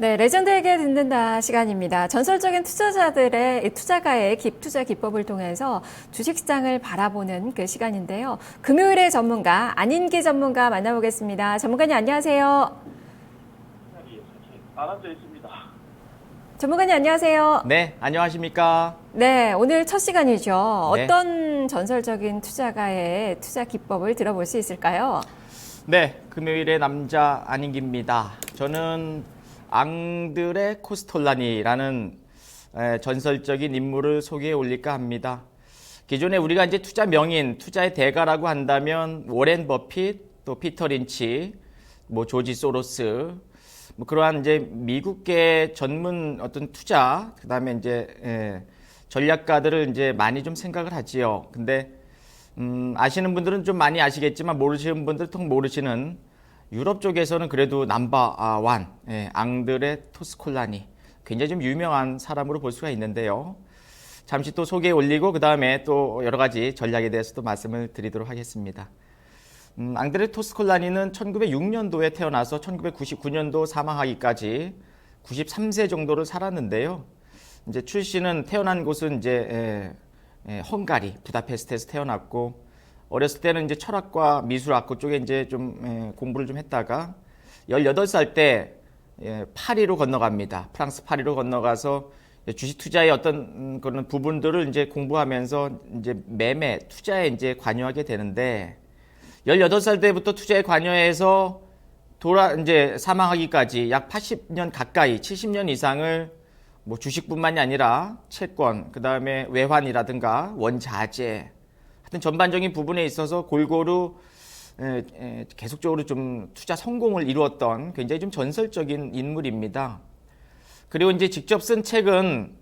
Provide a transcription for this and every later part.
네, 레전드에게 듣는다 시간입니다. 전설적인 투자자들의 투자가의 투자 기법을 통해서 주식시장을 바라보는 그 시간인데요. 금요일의 전문가, 안인기 전문가 만나보겠습니다. 전문가님 안녕하세요. 안 앉아 있습니다. 전문가님 안녕하세요. 네, 안녕하십니까? 네, 오늘 첫 시간이죠. 네. 어떤 전설적인 투자가의 투자 기법을 들어볼 수 있을까요? 네, 금요일의 남자 안인기입니다. 저는 앙드레 코스톨라니라는 전설적인 인물을 소개해 올릴까 합니다. 기존에 우리가 이제 투자 명인, 투자의 대가라고 한다면 워렌 버핏, 또 피터 린치, 조지 소로스, 그러한 이제 미국계 전문 어떤 투자, 그다음에 이제 전략가들을 이제 많이 좀 생각을 하지요. 근데 아시는 분들은 좀 많이 아시겠지만 모르시는 분들은 통 모르시는 유럽 쪽에서는 그래도 넘버 원, 앙드레 토스콜라니, 굉장히 좀 유명한 사람으로 볼 수가 있는데요. 잠시 또 소개해 올리고 그 다음에 또 여러 가지 전략에 대해서도 말씀을 드리도록 하겠습니다. 앙드레 토스콜라니는 1906년도에 태어나서 1999년도 사망하기까지 93세 정도를 살았는데요. 이제 출신은 태어난 곳은 이제 헝가리 부다페스트에서 태어났고 어렸을 때는 이제 철학과 미술학 그쪽에 이제 좀 공부를 좀 했다가 18살 때 파리로 건너갑니다. 프랑스 파리로 건너가서 주식 투자의 어떤 그런 부분들을 이제 공부하면서 이제 매매 투자에 이제 관여하게 되는데 18살 때부터 투자에 관여해서 이제 사망하기까지 약 80년 가까이 70년 이상을 주식뿐만이 아니라 채권, 그다음에 외환이라든가 원자재 하여튼 전반적인 부분에 있어서 골고루 계속적으로 좀 투자 성공을 이루었던 굉장히 좀 전설적인 인물입니다. 그리고 이제 직접 쓴 책은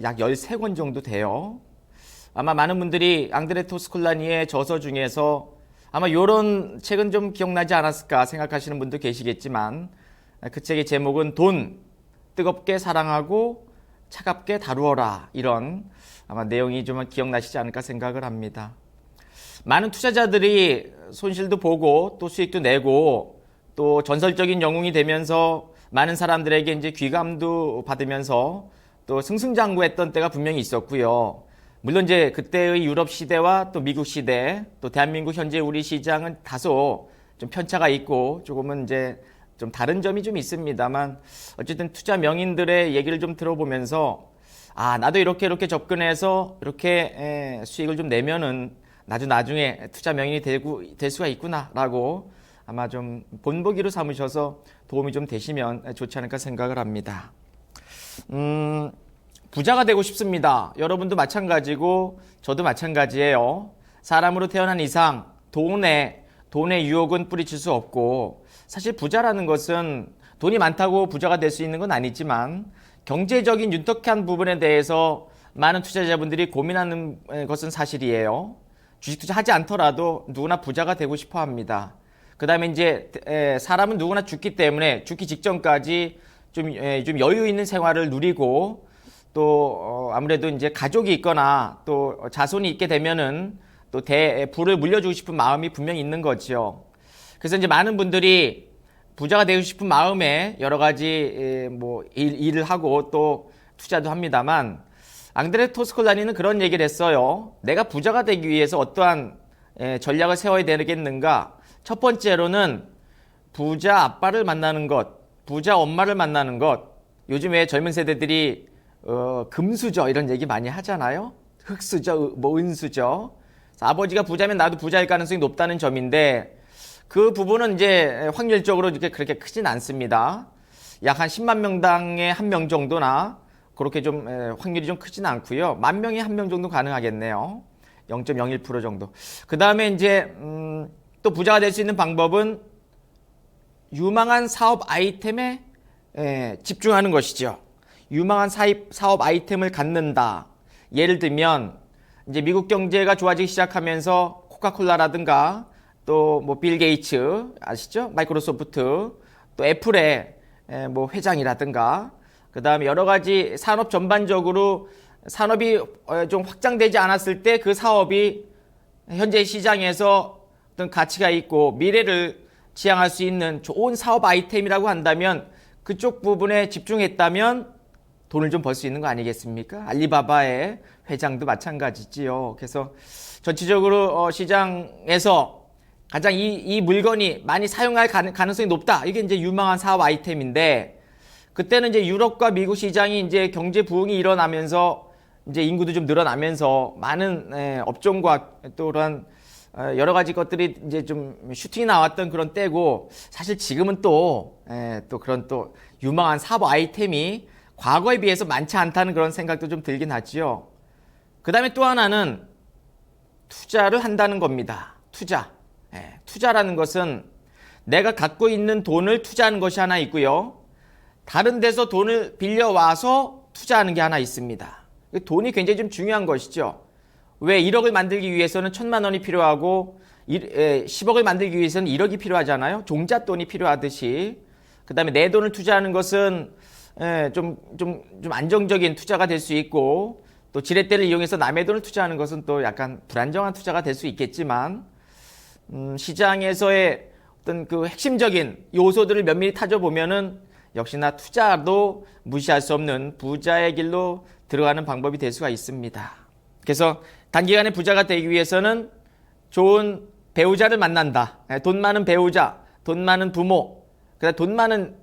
약 13권 정도 돼요. 아마 많은 분들이 앙드레 토스콜라니의 저서 중에서 아마 이런 책은 좀 기억나지 않았을까 생각하시는 분도 계시겠지만 그 책의 제목은 돈, 뜨겁게 사랑하고 차갑게 다루어라, 이런 아마 내용이 좀 기억나시지 않을까 생각을 합니다. 많은 투자자들이 손실도 보고 또 수익도 내고 또 전설적인 영웅이 되면서 많은 사람들에게 이제 귀감도 받으면서 또 승승장구했던 때가 분명히 있었고요. 물론 이제 그때의 유럽 시대와 또 미국 시대, 또 대한민국 현재 우리 시장은 다소 좀 편차가 있고 조금은 이제 좀 다른 점이 좀 있습니다만 어쨌든 투자 명인들의 얘기를 좀 들어보면서 나도 이렇게 접근해서 이렇게 수익을 좀 내면은 나도 나중에 투자 명인이 될 수가 있구나라고 아마 좀 본보기로 삼으셔서 도움이 좀 되시면 좋지 않을까 생각을 합니다. 부자가 되고 싶습니다. 여러분도 마찬가지고 저도 마찬가지예요. 사람으로 태어난 이상 돈의 유혹은 뿌리칠 수 없고, 사실 부자라는 것은 돈이 많다고 부자가 될 수 있는 건 아니지만 경제적인 윤택한 부분에 대해서 많은 투자자분들이 고민하는 것은 사실이에요. 주식 투자하지 않더라도 누구나 부자가 되고 싶어 합니다. 그 다음에 이제 사람은 누구나 죽기 때문에 죽기 직전까지 좀 여유 있는 생활을 누리고 또 아무래도 이제 가족이 있거나 또 자손이 있게 되면은 또 부를 물려주고 싶은 마음이 분명히 있는 거죠. 그래서 이제 많은 분들이 부자가 되고 싶은 마음에 여러 가지 일을 하고 또 투자도 합니다만, 앙드레 토스콜라니는 그런 얘기를 했어요. 내가 부자가 되기 위해서 어떠한 전략을 세워야 되겠는가? 첫 번째로는 부자 아빠를 만나는 것, 부자 엄마를 만나는 것. 요즘에 젊은 세대들이 금수저 이런 얘기 많이 하잖아요. 흑수저, 은수저. 아버지가 부자면 나도 부자일 가능성이 높다는 점인데, 그 부분은 이제 확률적으로 이렇게 그렇게 크진 않습니다. 약 한 10만 명당에 한 명 정도나 그렇게 좀 확률이 좀 크진 않고요. 10,000명에 한 명 정도 가능하겠네요. 0.01% 정도. 그 다음에 이제 또 부자가 될 수 있는 방법은 유망한 사업 아이템에 집중하는 것이죠. 유망한 사업 아이템을 갖는다. 예를 들면 이제 미국 경제가 좋아지기 시작하면서 코카콜라라든가 또 빌 게이츠 아시죠? 마이크로소프트, 또 애플의 회장이라든가, 그 다음에 여러 가지 산업 전반적으로 산업이 좀 확장되지 않았을 때 그 사업이 현재 시장에서 어떤 가치가 있고 미래를 지향할 수 있는 좋은 사업 아이템이라고 한다면 그쪽 부분에 집중했다면 돈을 좀 벌 수 있는 거 아니겠습니까? 알리바바의 회장도 마찬가지지요. 그래서 전체적으로 시장에서 가장 이 물건이 많이 사용할 가능성이 높다. 이게 이제 유망한 사업 아이템인데, 그때는 이제 유럽과 미국 시장이 이제 경제 부흥이 일어나면서 이제 인구도 좀 늘어나면서 많은 업종과 또 그런 여러 가지 것들이 이제 좀 슈팅이 나왔던 그런 때고, 사실 지금은 또 그런 또 유망한 사업 아이템이 과거에 비해서 많지 않다는 그런 생각도 좀 들긴 하지요. 그 다음에 또 하나는 투자를 한다는 겁니다. 투자. 투자라는 것은 내가 갖고 있는 돈을 투자하는 것이 하나 있고요. 다른 데서 돈을 빌려와서 투자하는 게 하나 있습니다. 돈이 굉장히 좀 중요한 것이죠. 왜 1억을 만들기 위해서는 1,000만 원이 필요하고 10억을 만들기 위해서는 1억이 필요하잖아요. 종잣돈이 필요하듯이. 그 다음에 내 돈을 투자하는 것은 좀 안정적인 투자가 될 수 있고, 또 지렛대를 이용해서 남의 돈을 투자하는 것은 또 약간 불안정한 투자가 될 수 있겠지만, 시장에서의 어떤 그 핵심적인 요소들을 면밀히 타져보면은 역시나 투자도 무시할 수 없는 부자의 길로 들어가는 방법이 될 수가 있습니다. 그래서 단기간에 부자가 되기 위해서는 좋은 배우자를 만난다. 돈 많은 배우자, 돈 많은 부모, 그다음 돈 많은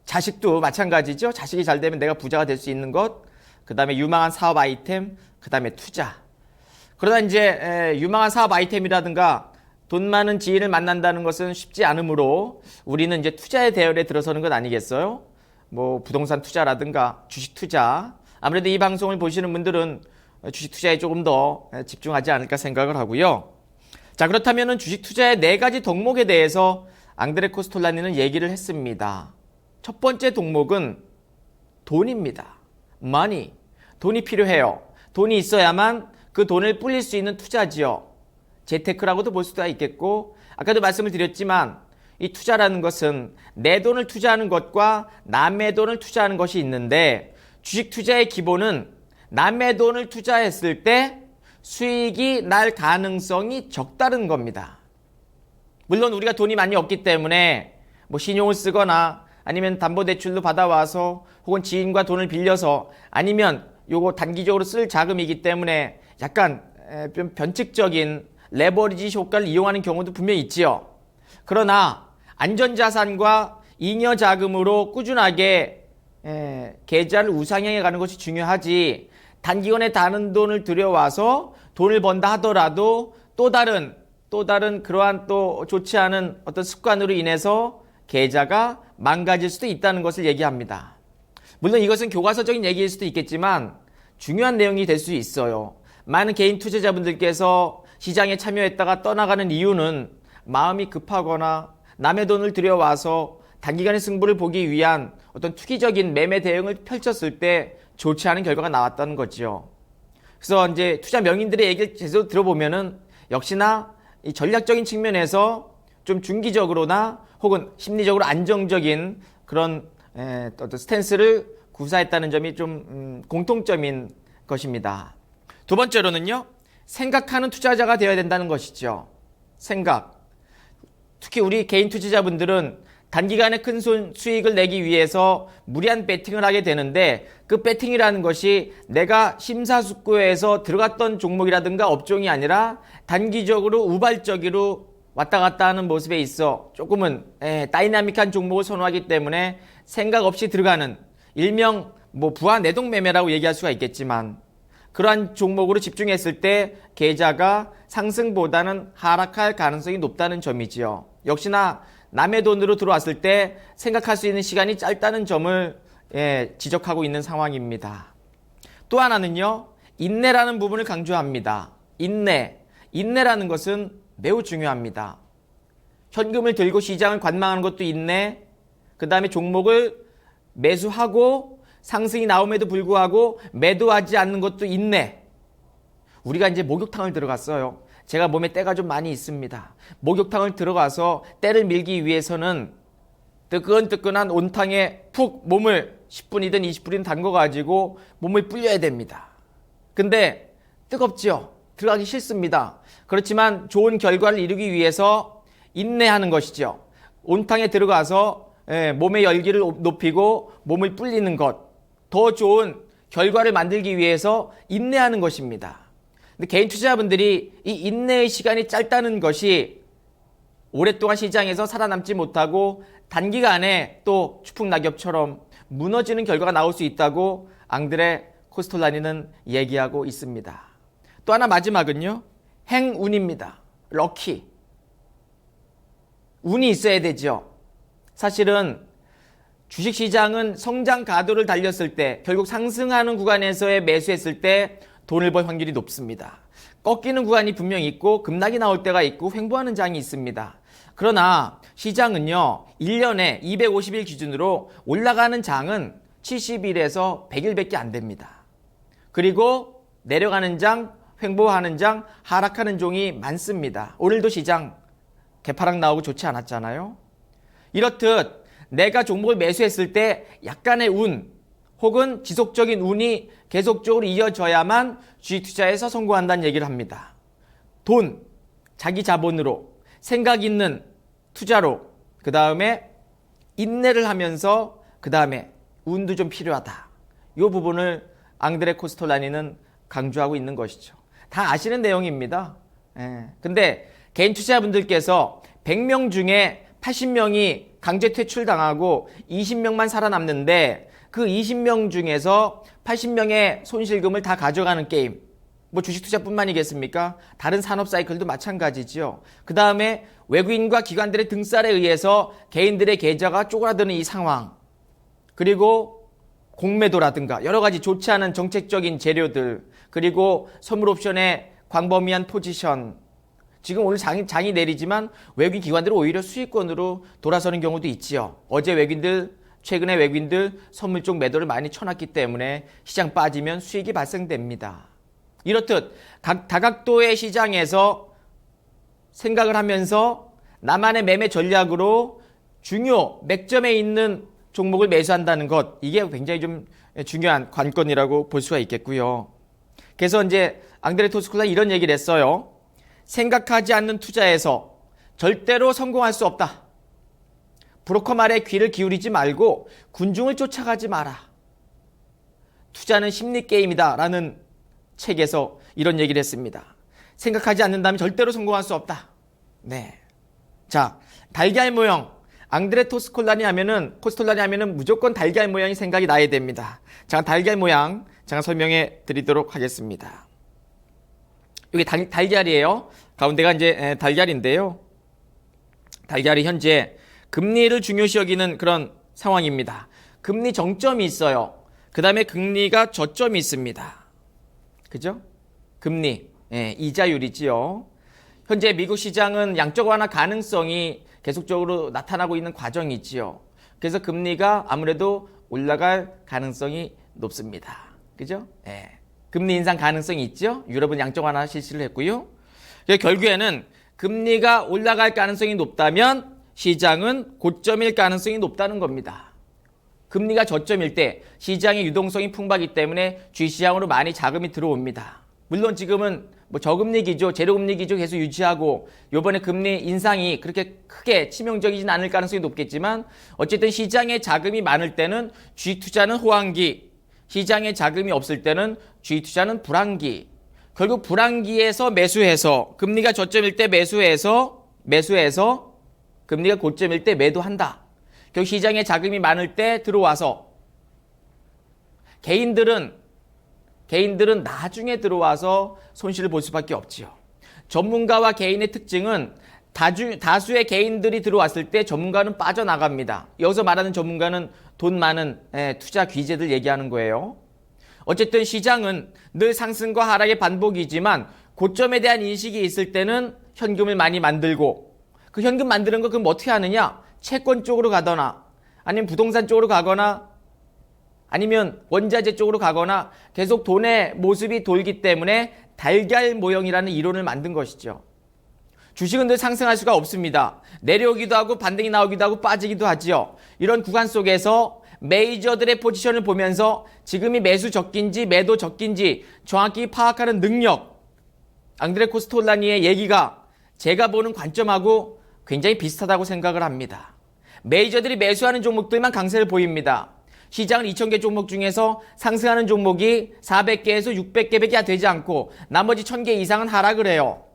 자식도 마찬가지죠. 자식이 잘 되면 내가 부자가 될 수 있는 것, 그 다음에 유망한 사업 아이템, 그 다음에 투자. 그러다 이제 유망한 사업 아이템이라든가 돈 많은 지인을 만난다는 것은 쉽지 않으므로 우리는 이제 투자의 대열에 들어서는 것 아니겠어요? 뭐 부동산 투자라든가 주식 투자. 아무래도 이 방송을 보시는 분들은 주식 투자에 조금 더 집중하지 않을까 생각을 하고요. 자, 그렇다면은 주식 투자의 4가지 덕목에 대해서 앙드레 코스톨라니는 얘기를 했습니다. 첫 번째 덕목은 돈입니다. money. 돈이 필요해요. 돈이 있어야만 그 돈을 불릴 수 있는 투자지요. 재테크라고도 볼 수도 있겠고, 아까도 말씀을 드렸지만 이 투자라는 것은 내 돈을 투자하는 것과 남의 돈을 투자하는 것이 있는데, 주식 투자의 기본은 남의 돈을 투자했을 때 수익이 날 가능성이 적다는 겁니다. 물론 우리가 돈이 많이 없기 때문에 뭐 신용을 쓰거나 아니면 담보대출로 받아와서 혹은 지인과 돈을 빌려서 아니면 요거 단기적으로 쓸 자금이기 때문에 약간 좀 변칙적인 레버리지 효과를 이용하는 경우도 분명히 있지요. 그러나 안전자산과 잉여자금으로 꾸준하게 계좌를 우상향해 가는 것이 중요하지, 단기간에 다른 돈을 들여와서 돈을 번다 하더라도 또 다른 그러한 또 좋지 않은 어떤 습관으로 인해서 계좌가 망가질 수도 있다는 것을 얘기합니다. 물론 이것은 교과서적인 얘기일 수도 있겠지만 중요한 내용이 될 수 있어요. 많은 개인 투자자분들께서 시장에 참여했다가 떠나가는 이유는 마음이 급하거나 남의 돈을 들여와서 단기간의 승부를 보기 위한 어떤 투기적인 매매 대응을 펼쳤을 때 좋지 않은 결과가 나왔다는 거죠. 그래서 이제 투자 명인들의 얘기를 제대로 들어보면은 역시나 이 전략적인 측면에서 좀 중기적으로나 혹은 심리적으로 안정적인 그런 어떤 스탠스를 구사했다는 점이 좀 공통점인 것입니다. 두 번째로는요, 생각하는 투자자가 되어야 된다는 것이죠. 생각. 특히 우리 개인 투자자분들은 단기간에 큰 수익을 내기 위해서 무리한 배팅을 하게 되는데, 그 배팅이라는 것이 내가 심사숙고해서 들어갔던 종목이라든가 업종이 아니라 단기적으로 우발적으로 왔다 갔다 하는 모습에 있어 조금은 다이나믹한 종목을 선호하기 때문에 생각 없이 들어가는, 일명 뭐 부하 내동 매매라고 얘기할 수가 있겠지만, 그러한 종목으로 집중했을 때 계좌가 상승보다는 하락할 가능성이 높다는 점이지요. 역시나 남의 돈으로 들어왔을 때 생각할 수 있는 시간이 짧다는 점을 지적하고 있는 상황입니다. 또 하나는요, 인내라는 부분을 강조합니다. 인내라는 것은 매우 중요합니다. 현금을 들고 시장을 관망하는 것도 인내, 그 다음에 종목을 매수하고 상승이 나옴에도 불구하고 매도하지 않는 것도 인내. 우리가 이제 목욕탕을 들어갔어요. 제가 몸에 때가 좀 많이 있습니다. 목욕탕을 들어가서 때를 밀기 위해서는 뜨끈뜨끈한 온탕에 푹 몸을 10분이든 20분이든 담궈가지고 몸을 불려야 됩니다. 근데 뜨겁죠? 들어가기 싫습니다. 그렇지만 좋은 결과를 이루기 위해서 인내하는 것이죠. 온탕에 들어가서 몸의 열기를 높이고 몸을 불리는 것, 더 좋은 결과를 만들기 위해서 인내하는 것입니다. 근데 개인 투자자분들이 이 인내의 시간이 짧다는 것이 오랫동안 시장에서 살아남지 못하고 단기간에 또 추풍낙엽처럼 무너지는 결과가 나올 수 있다고 앙드레 코스톨라니는 얘기하고 있습니다. 또 하나 마지막은요. 행운입니다. 럭키. 운이 있어야 되죠. 사실은 주식시장은 성장 가도를 달렸을 때 결국 상승하는 구간에서의 매수했을 때 돈을 벌 확률이 높습니다. 꺾이는 구간이 분명히 있고 급락이 나올 때가 있고 횡보하는 장이 있습니다. 그러나 시장은요. 1년에 250일 기준으로 올라가는 장은 70일에서 100일밖에 안 됩니다. 그리고 내려가는 장, 횡보하는 장, 하락하는 종이 많습니다. 오늘도 시장 개파락 나오고 좋지 않았잖아요. 이렇듯 내가 종목을 매수했을 때 약간의 운 혹은 지속적인 운이 계속적으로 이어져야만 주식 투자에서 성공한다는 얘기를 합니다. 돈, 자기 자본으로, 생각 있는 투자로, 그 다음에 인내를 하면서 그 다음에 운도 좀 필요하다. 이 부분을 앙드레 코스톨라니는 강조하고 있는 것이죠. 다 아시는 내용입니다. 근데 개인 투자자분들께서 100명 중에 80명이 강제 퇴출당하고 20명만 살아남는데 그 20명 중에서 80명의 손실금을 다 가져가는 게임. 뭐 주식 투자뿐만이겠습니까? 다른 산업 사이클도 마찬가지죠. 그 다음에 외국인과 기관들의 등살에 의해서 개인들의 계좌가 쪼그라드는 이 상황. 그리고 공매도라든가 여러 가지 좋지 않은 정책적인 재료들. 그리고 선물 옵션의 광범위한 포지션. 지금 오늘 장이 내리지만 외국인 기관들은 오히려 수익권으로 돌아서는 경우도 있지요. 최근에 외국인들 선물 쪽 매도를 많이 쳐놨기 때문에 시장 빠지면 수익이 발생됩니다. 이렇듯 다각도의 시장에서 생각을 하면서 나만의 매매 전략으로 중요 맥점에 있는 종목을 매수한다는 것, 이게 굉장히 좀 중요한 관건이라고 볼 수가 있겠고요. 그래서 이제 앙드레 코스톨라가 이런 얘기를 했어요. 생각하지 않는 투자에서 절대로 성공할 수 없다. 브로커 말에 귀를 기울이지 말고 군중을 쫓아가지 마라. 투자는 심리 게임이다 라는 책에서 이런 얘기를 했습니다. 생각하지 않는다면 절대로 성공할 수 없다. 네. 자, 달걀 모형. 앙드레 코스톨라니 하면은 무조건 달걀 모양이 생각이 나야 됩니다. 자, 달걀 모양 제가 설명해 드리도록 하겠습니다. 여기 달걀이에요. 가운데가 이제 달걀인데요. 달걀이 현재 금리를 중요시 여기는 그런 상황입니다. 금리 정점이 있어요. 그 다음에 금리가 저점이 있습니다. 그죠? 금리, 이자율이지요. 현재 미국 시장은 양적 완화 가능성이 계속적으로 나타나고 있는 과정이지요. 그래서 금리가 아무래도 올라갈 가능성이 높습니다. 그죠? 금리 인상 가능성이 있죠. 유럽은 양적 완화 실시를 했고요. 결국에는 금리가 올라갈 가능성이 높다면 시장은 고점일 가능성이 높다는 겁니다. 금리가 저점일 때 시장의 유동성이 풍부하기 때문에 주식시장으로 많이 자금이 들어옵니다. 물론 지금은 뭐 저금리 기조, 제로금리 기조 계속 유지하고 요번에 금리 인상이 그렇게 크게 치명적이진 않을 가능성이 높겠지만 어쨌든 시장에 자금이 많을 때는 주식 투자는 호황기, 시장에 자금이 없을 때는 주식 투자는 불황기. 결국 불황기에서 매수해서 금리가 저점일 때 매수해서 금리가 고점일 때 매도한다. 결국 시장에 자금이 많을 때 들어와서 개인들은 나중에 들어와서 손실을 볼 수밖에 없지요. 전문가와 개인의 특징은 다수의 개인들이 들어왔을 때 전문가는 빠져나갑니다. 여기서 말하는 전문가는 돈 많은 투자 귀재들 얘기하는 거예요. 어쨌든 시장은 늘 상승과 하락의 반복이지만 고점에 대한 인식이 있을 때는 현금을 많이 만들고 그 현금 만드는 거 그럼 어떻게 하느냐? 채권 쪽으로 가거나 아니면 부동산 쪽으로 가거나 아니면 원자재 쪽으로 가거나 계속 돈의 모습이 돌기 때문에 달걀 모형이라는 이론을 만든 것이죠. 주식은 늘 상승할 수가 없습니다. 내려오기도 하고 반등이 나오기도 하고 빠지기도 하지요. 이런 구간 속에서 메이저들의 포지션을 보면서 지금이 매수 적기인지 매도 적기인지 정확히 파악하는 능력, 앙드레 코스톨라니의 얘기가 제가 보는 관점하고 굉장히 비슷하다고 생각을 합니다. 메이저들이 매수하는 종목들만 강세를 보입니다. 시장은 2,000개 종목 중에서 상승하는 종목이 400개에서 600개밖에 되지 않고 나머지 1,000개 이상은 하락을 해요.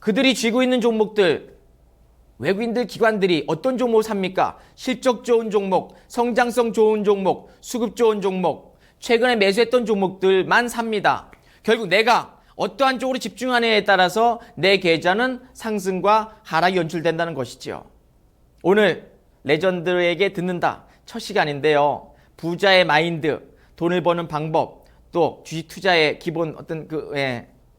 그들이 쥐고 있는 종목들, 외국인들 기관들이 어떤 종목을 삽니까? 실적 좋은 종목, 성장성 좋은 종목, 수급 좋은 종목, 최근에 매수했던 종목들만 삽니다. 결국 내가 어떠한 쪽으로 집중하느냐에 따라서 내 계좌는 상승과 하락이 연출된다는 것이죠. 오늘 레전드에게 듣는다 첫 시간인데요. 부자의 마인드, 돈을 버는 방법, 또 주식 투자의 기본 어떤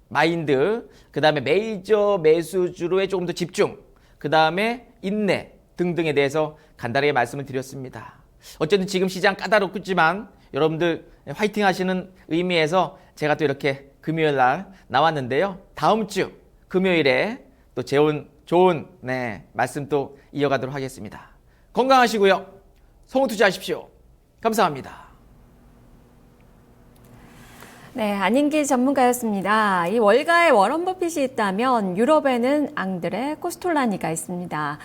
마인드, 그 다음에 메이저 매수주로의 조금 더 집중, 그 다음에 인내 등등에 대해서 간단하게 말씀을 드렸습니다. 어쨌든 지금 시장 까다롭지만 여러분들 화이팅 하시는 의미에서 제가 또 이렇게 금요일 날 나왔는데요. 다음 주 금요일에 또 좋은 말씀 또 이어가도록 하겠습니다. 건강하시고요. 성우 투자하십시오. 감사합니다. 네, 안인기 전문가였습니다. 이 월가에 워런 버핏이 있다면 유럽에는 앙드레 코스톨라니가 있습니다.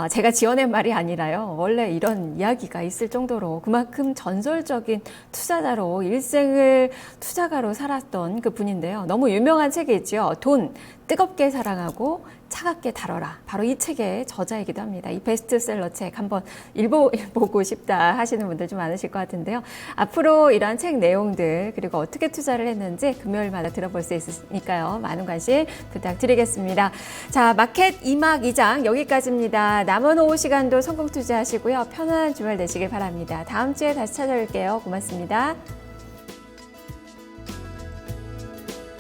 제가 지어낸 말이 아니라요. 원래 이런 이야기가 있을 정도로 그만큼 전설적인 투자자로 일생을 투자가로 살았던 그 분인데요. 너무 유명한 책이 있죠. 돈 뜨겁게 사랑하고 차갑게 다뤄라. 바로 이 책의 저자이기도 합니다. 이 베스트셀러 책 한번 읽어보고 싶다 하시는 분들 좀 많으실 것 같은데요. 앞으로 이러한 책 내용들 그리고 어떻게 투자를 했는지 금요일마다 들어볼 수 있으니까요. 많은 관심 부탁드리겠습니다. 자, 마켓 2막 2장 여기까지입니다. 남은 오후 시간도 성공 투자하시고요. 편안한 주말 되시길 바랍니다. 다음 주에 다시 찾아올게요. 고맙습니다.